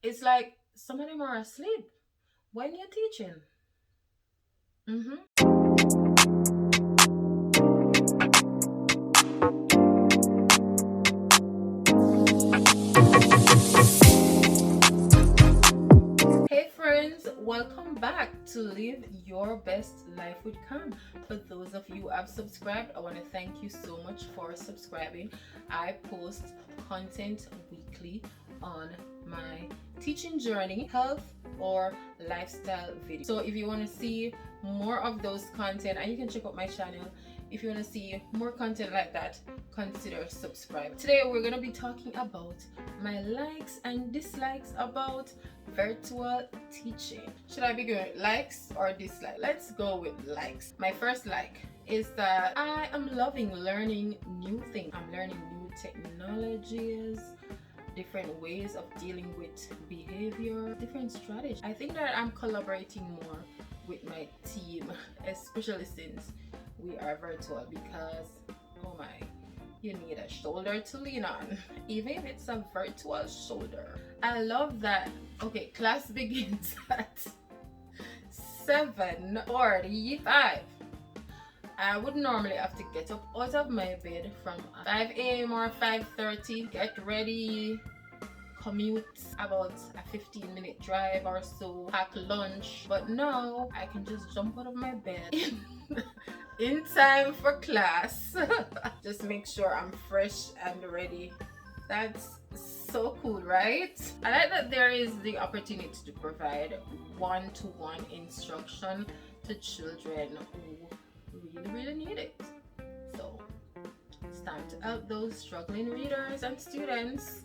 It's like some of them are asleep when you're teaching. Mm-hmm. Hey friends, welcome back to Live Your Best Life with Cam. For those of you who have subscribed, I want to thank you so much for subscribing. I post content weekly on my teaching journey, health or lifestyle videos. So if you want to see more of those content, and you can check out my channel. If you want to see more content like that, consider subscribe. Today we're going to be talking about my likes and dislikes about virtual teaching. Should I begin with likes or dislikes? Let's go with likes. My first like is that I am loving learning new things. I'm learning new technologies, different ways of dealing with behavior, different strategies. I think that I'm collaborating more with my team, especially since we are virtual, because oh my, you need a shoulder to lean on, even if it's a virtual shoulder. I love that. Okay, class begins at 7:45. I would normally have to get up out of my bed from 5 a.m. or 5:30, get ready, commute about a 15-minute drive or so, pack lunch. But now I can just jump out of my bed in time for class. Just make sure I'm fresh and ready. That's so cool, right? I like that there is the opportunity to provide one-to-one instruction to children who really need it. So it's time to help those struggling readers and students.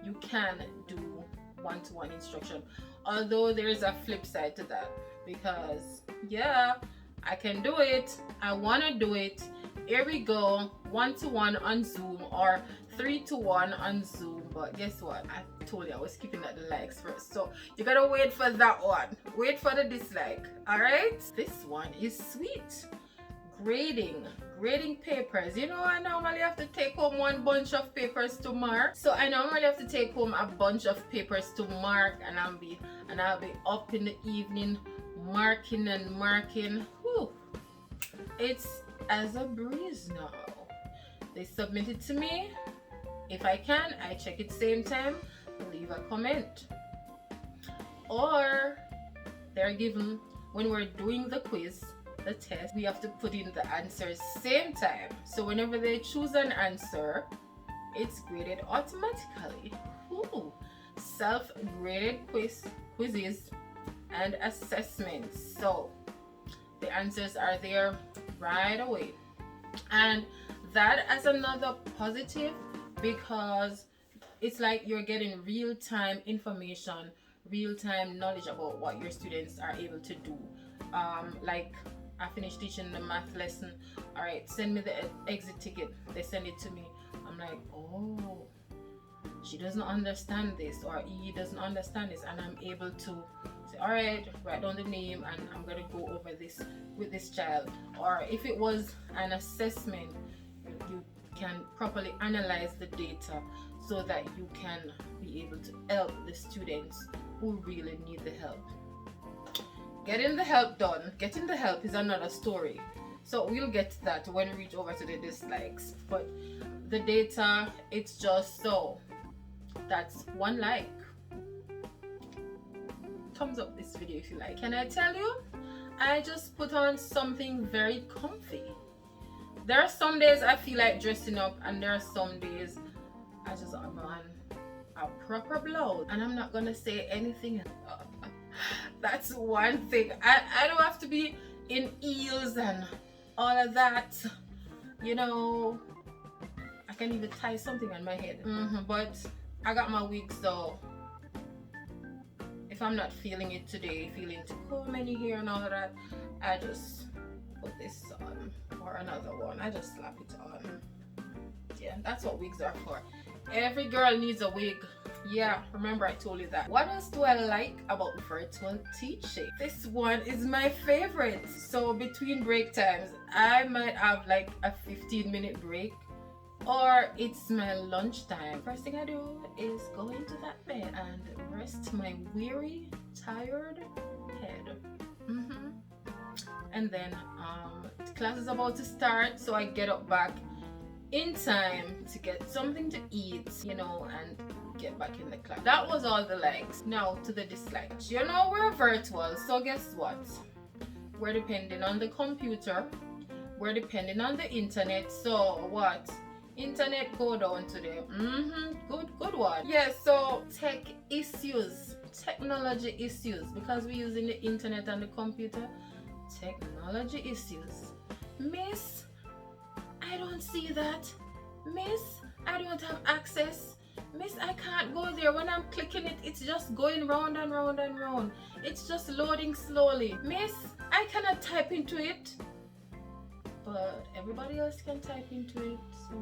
You can do one-to-one instruction, although there's a flip side to that, because yeah, I can do it, I want to do it. Here we go, one-to-one on Zoom or 3-to-1 on Zoom. But guess what, I told you I was keeping at the likes first, so you gotta wait for that one. Wait for the dislike. All right, this one is sweet. Grading papers. You know, I normally have to take home one bunch of papers to mark. So I normally have to take home a bunch of papers to mark, and I'll be up in the evening marking and marking. Whew. It's as a breeze now. They submit it to me. If I can, I check it same time, leave a comment. Or they're given, when we're doing the quiz, the test, we have to put in the answers same time. So whenever they choose an answer, it's graded automatically. Ooh. Self-graded quizzes and assessments. So the answers are there right away. And that as another positive, because it's like you're getting real-time information, real-time knowledge about what your students are able to do. Like I finished teaching the math lesson. All right, send me the exit ticket. They send it to me. I'm like, oh, she doesn't understand this, or he doesn't understand this, and I'm able to say, all right, write down the name, and I'm gonna go over this with this child. Or if it was an assessment, you can properly analyze the data so that you can be able to help the students who really need the help. Getting the help done, getting the help is another story. So we'll get to that when we reach over to the dislikes. But the data, it's just so. That's one like. Thumbs up this video if you like. Can I tell you? I just put on something very comfy. There are some days I feel like dressing up, and there are some days I just have on a proper blouse, and I'm not gonna say anything. That's one thing. I don't have to be in heels and all of that. You know, I can even tie something on my head. But I got my wig, so if I'm not feeling it today, feeling to comb any hair and all of that, I just put this on, or another one. I just slap it on. Yeah, that's what wigs are for. Every girl needs a wig. Yeah, remember I told you that. What else do I like about virtual teaching? This one is my favorite. So between break times, I might have like a 15-minute break, or it's my lunchtime. First thing I do is go into that bed and rest rest my weary, tired head. And then class is about to start, so I get up back in time to get something to eat, and get back in the class. That was all the likes. Now to the dislikes. We're virtual, so guess what? We're depending on the computer. We're depending on the internet. So what? Internet go down today. Good one. Yeah, so technology issues, because we're using the internet and the computer. Technology issues. Miss, I don't see that. Miss, I don't have access. Miss, I can't go there. When I'm clicking it, it's just going round and round and round. It's just loading slowly. Miss, I cannot type into it. But everybody else can type into it. So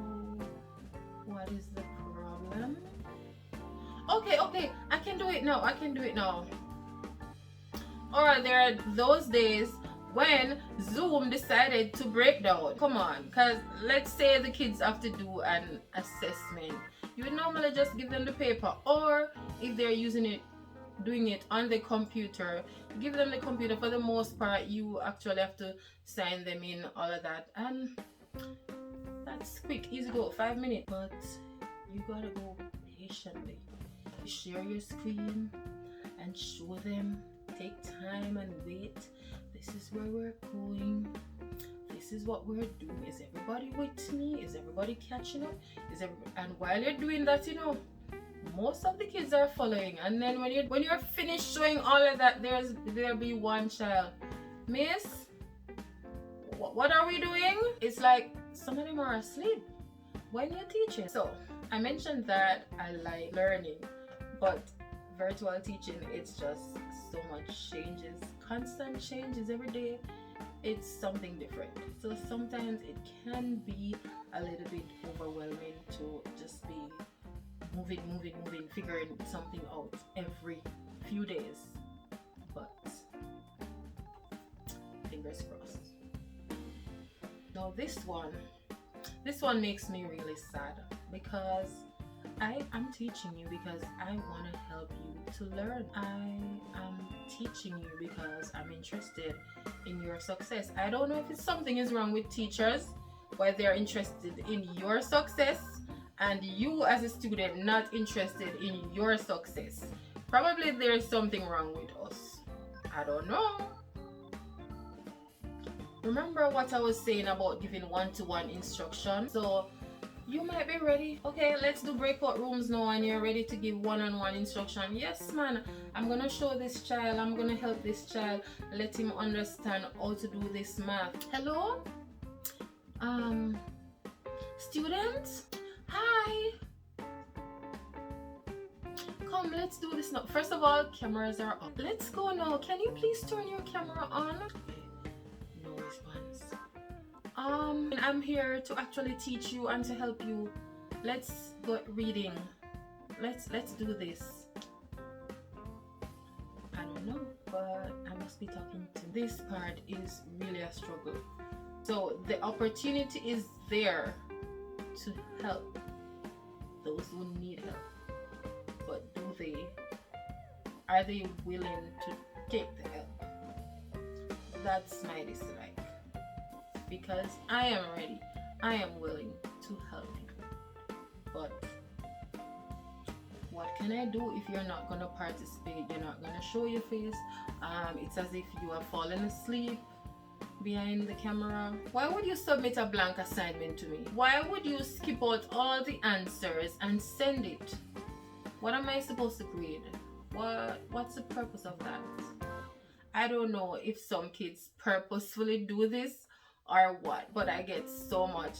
what is the problem? Okay, I can do it now. Or there are those days when Zoom decided to break down. Come on, because let's say the kids have to do an assessment. You would normally just give them the paper, or if they're doing it on the computer, give them the computer. For the most part, you actually have to sign them in, all of that, and that's quick, easy go, 5 minutes. But you gotta go patiently. Share your screen and show them. Take time and wait. This is where we're going. This is what we're doing. Is everybody with me? Is everybody catching up? And while you're doing that, most of the kids are following. And then when you're finished showing all of that, there'll be one child. Miss, what are we doing? It's like some of them are asleep when you're teaching. So I mentioned that I like learning, but virtual teaching, it's just so much changes, constant changes every day. It's something different. So sometimes it can be a little bit overwhelming to just be moving, figuring something out every few days. But fingers crossed. Now this one makes me really sad, because I'm teaching you because I want to help you to learn. I am teaching you because I'm interested in your success. I don't know if something is wrong with teachers, where they're interested in your success and you as a student not interested in your success. Probably there's something wrong with us. I don't know. Remember what I was saying about giving one-to-one instruction? So you might be ready. Okay, let's do breakout rooms now, and you're ready to give one-on-one instruction. Yes, man, I'm gonna show this child, I'm gonna help this child, let him understand how to do this math. Hello? Students? Hi! Come, let's do this now. First of all, cameras are up. Let's go now. Can you please turn your camera on? No response. I'm here to actually teach you and to help you. Let's go reading. Let's do this. I don't know, but I must be talking to this part is really a struggle. So the opportunity is there to help those who need help. But are they willing to take the help? That's my dislike. Because I am ready, I am willing to help you. But what can I do if you're not going to participate? You're not going to show your face. It's as if you are falling asleep behind the camera. Why would you submit a blank assignment to me? Why would you skip out all the answers and send it? What am I supposed to grade? What's the purpose of that? I don't know if some kids purposefully do this or what, but I get so much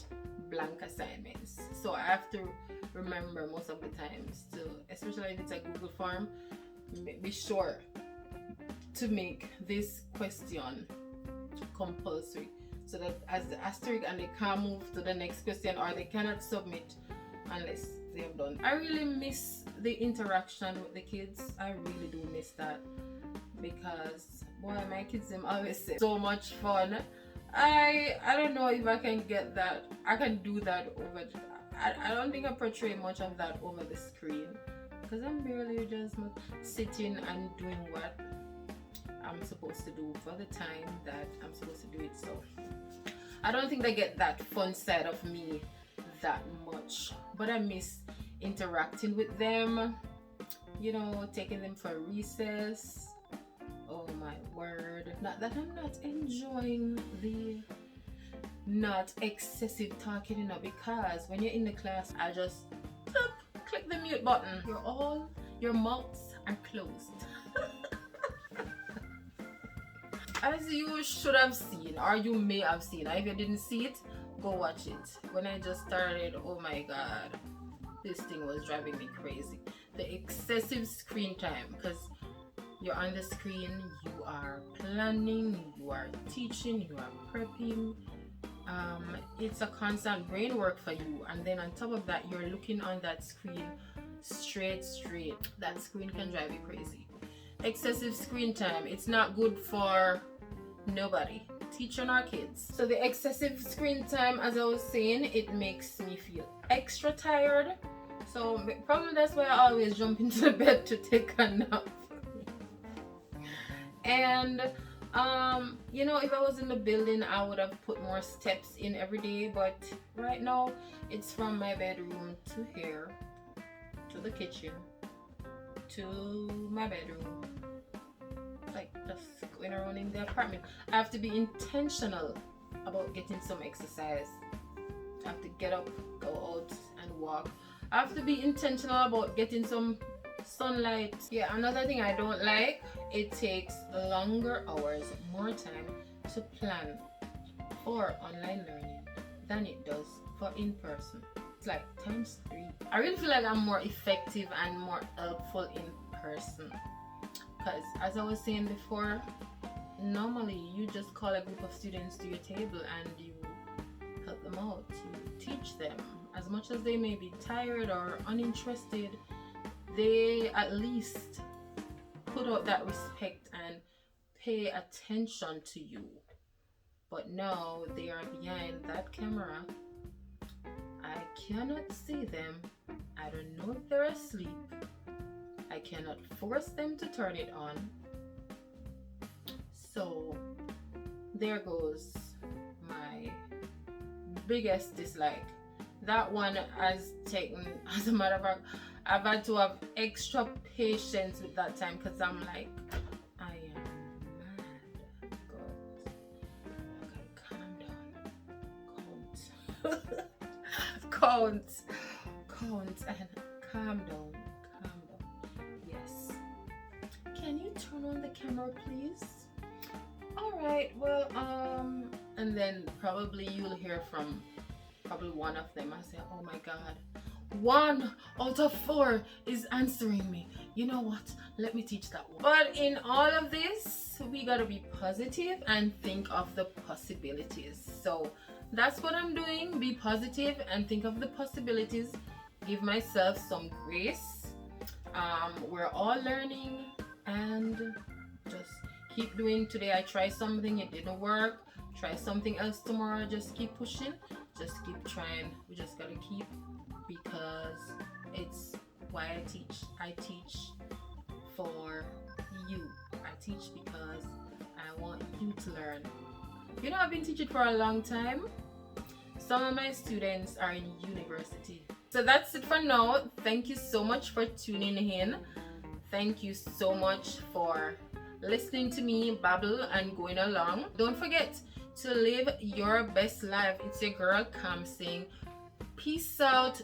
blank assignments, so I have to remember most of the times to, especially if it's a Google form, be sure to make this question compulsory, so that as the asterisk, and they can't move to the next question, or they cannot submit unless they have done. I really miss the interaction with the kids. I really do miss that, because boy, my kids them always say so much fun. I don't know if I can get that. I can do that over. I don't think I portray much of that over the screen. because I'm barely just sitting and doing what I'm supposed to do for the time that I'm supposed to do it. So I don't think they get that fun side of me that much, but I miss interacting with them, you know, taking them for recess. Oh my word, not that I'm not enjoying the not excessive talking, you know, because when you're in the class I just click the mute button. Your mouths are closed. As you should have seen, or you may have seen, if you didn't see it, go watch it. When I just started, oh my god, this thing was driving me crazy. The excessive screen time, because you're on the screen, you are planning, you are teaching, you are prepping. It's a constant brain work for you, and then on top of that, you're looking on that screen straight. That screen can drive you crazy. Excessive screen time, it's not good for nobody, teaching our kids. So the excessive screen time, as I was saying, it makes me feel extra tired. So probably that's why I always jump into the bed to take a nap. And you know, if I was in the building, I would have put more steps in every day, but right now it's from my bedroom to here, to the kitchen, to my bedroom, like just going around in the apartment. I have to be intentional about getting some exercise. I have to get up, go out and walk. I have to be intentional about getting some sunlight. Yeah, another thing I don't like, it takes longer hours, more time to plan for online learning than it does for in-person. It's like times 3. I really feel like I'm more effective and more helpful in person, because as I was saying before, normally you just call a group of students to your table and you help them out, you teach them. As much as they may be tired or uninterested, they at least put out that respect and pay attention to you. But now they are behind that camera. I cannot see them. I don't know if they're asleep. I cannot force them to turn it on. So there goes my biggest dislike. That one has taken, as a matter of fact, I've had to have extra patience with that time, because I'm like, I am mad. God, I gotta calm down. Count and calm down. Yes. Can you turn on the camera, please? Alright, well, and then probably you'll hear from one of them. I say, oh my god, 1 out of 4 is answering me. You know what? Let me teach that one. But in all of this, we gotta be positive and think of the possibilities. So that's what I'm doing. Be positive and think of the possibilities. Give myself some grace. We're all learning, and just keep doing. Today I tried something, it didn't work. Try something else tomorrow. Just keep pushing. Just keep trying. We just gotta keep, because it's why I teach. I teach for you. I teach because I want you to learn. You know, I've been teaching for a long time. Some of my students are in university. So that's it for now. Thank you so much for tuning in. Thank you so much for listening to me babble and going along. Don't forget to live your best life. It's your girl Cam saying peace out.